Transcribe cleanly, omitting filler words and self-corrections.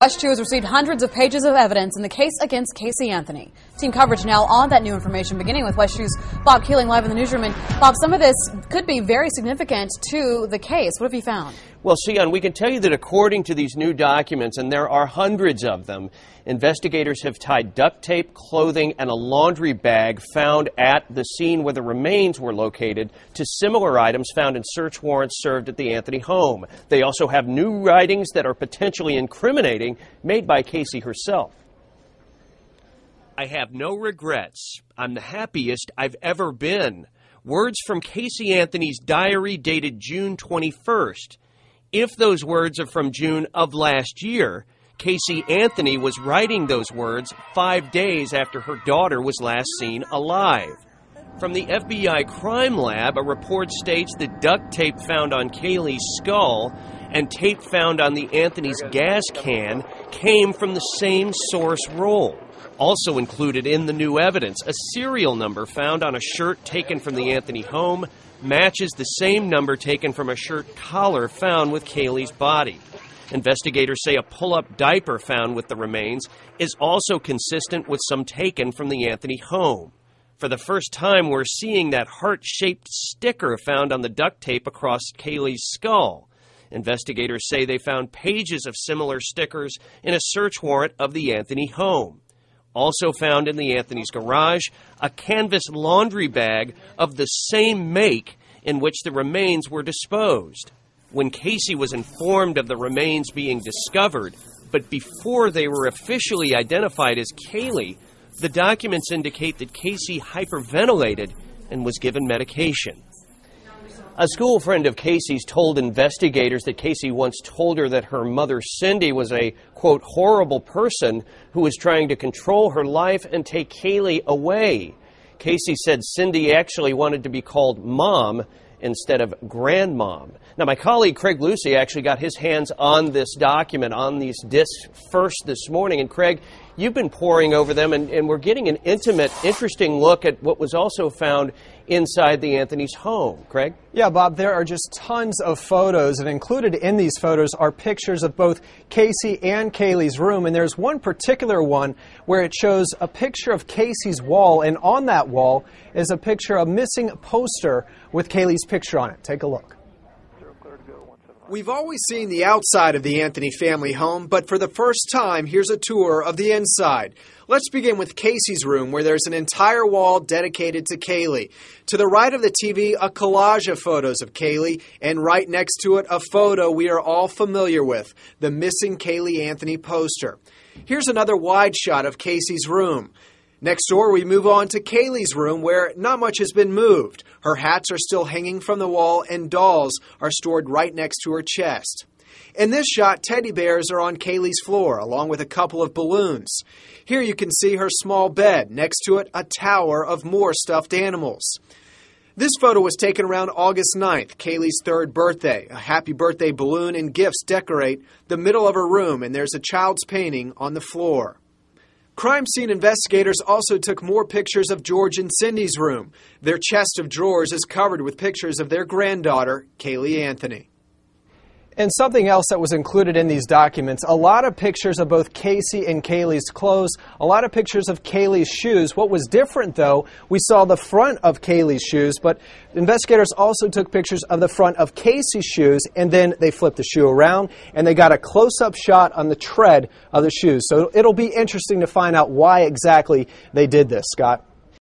WESH 2 has received hundreds of pages of evidence in the case against Casey Anthony. Team coverage now on that new information, beginning with WESH 2's Bob Keeling live in the newsroom. And Bob, some of this could be very significant to the case. What have you found? Well, Sion, we can tell you that according to these new documents, and there are hundreds of them, investigators have tied duct tape, clothing, and a laundry bag found at the scene where the remains were located to similar items found in search warrants served at the Anthony home. They also have new writings that are potentially incriminating made by Casey herself. I have no regrets. I'm the happiest I've ever been. Words from Casey Anthony's diary dated June 21st. If those words are from June of last year, Casey Anthony was writing those words 5 days after her daughter was last seen alive. From the FBI crime lab, a report states that duct tape found on Caylee's skull and tape found on the Anthony's gas can came from the same source roll. Also included in the new evidence, a serial number found on a shirt taken from the Anthony home matches the same number taken from a shirt collar found with Caylee's body. Investigators say a pull-up diaper found with the remains is also consistent with some taken from the Anthony home. For the first time, we're seeing that heart-shaped sticker found on the duct tape across Caylee's skull. Investigators say they found pages of similar stickers in a search warrant of the Anthony home. Also found in the Anthony's garage, a canvas laundry bag of the same make in which the remains were disposed. When Casey was informed of the remains being discovered, but before they were officially identified as Caylee, the documents indicate that Casey hyperventilated and was given medication. A school friend of Casey's told investigators that Casey once told her that her mother, Cindy, was a, quote, horrible person who was trying to control her life and take Caylee away. Casey said Cindy actually wanted to be called Mom instead of Grandmom. Now, my colleague Craig Lucy actually got his hands on this document, on these discs first this morning. And Craig, you've been poring over them, and we're getting an intimate, interesting look at what was also found inside the Anthony's home. Craig? Yeah, Bob, there are just tons of photos, and included in these photos are pictures of both Casey and Caylee's room. And there's one particular one where it shows a picture of Casey's wall, and on that wall is a picture of a missing poster with Caylee's picture on it. Take a look. We've always seen the outside of the Anthony family home, but for the first time, here's a tour of the inside. Let's begin with Casey's room, where there's an entire wall dedicated to Caylee. To the right of the TV, a collage of photos of Caylee, and right next to it, a photo we are all familiar with, the missing Caylee Anthony poster. Here's another wide shot of Casey's room. Next door, we move on to Caylee's room, where not much has been moved. Her hats are still hanging from the wall, and dolls are stored right next to her chest. In this shot, teddy bears are on Caylee's floor, along with a couple of balloons. Here you can see her small bed. Next to it, a tower of more stuffed animals. This photo was taken around August 9th, Caylee's 3rd birthday. A happy birthday balloon and gifts decorate the middle of her room, and there's a child's painting on the floor. Crime scene investigators also took more pictures of George and Cindy's room. Their chest of drawers is covered with pictures of their granddaughter, Caylee Anthony. And something else that was included in these documents, a lot of pictures of both Casey and Caylee's clothes, a lot of pictures of Caylee's shoes. What was different, though, we saw the front of Caylee's shoes, but investigators also took pictures of the front of Casey's shoes, and then they flipped the shoe around, and they got a close-up shot on the tread of the shoes. So it'll be interesting to find out why exactly they did this, Scott.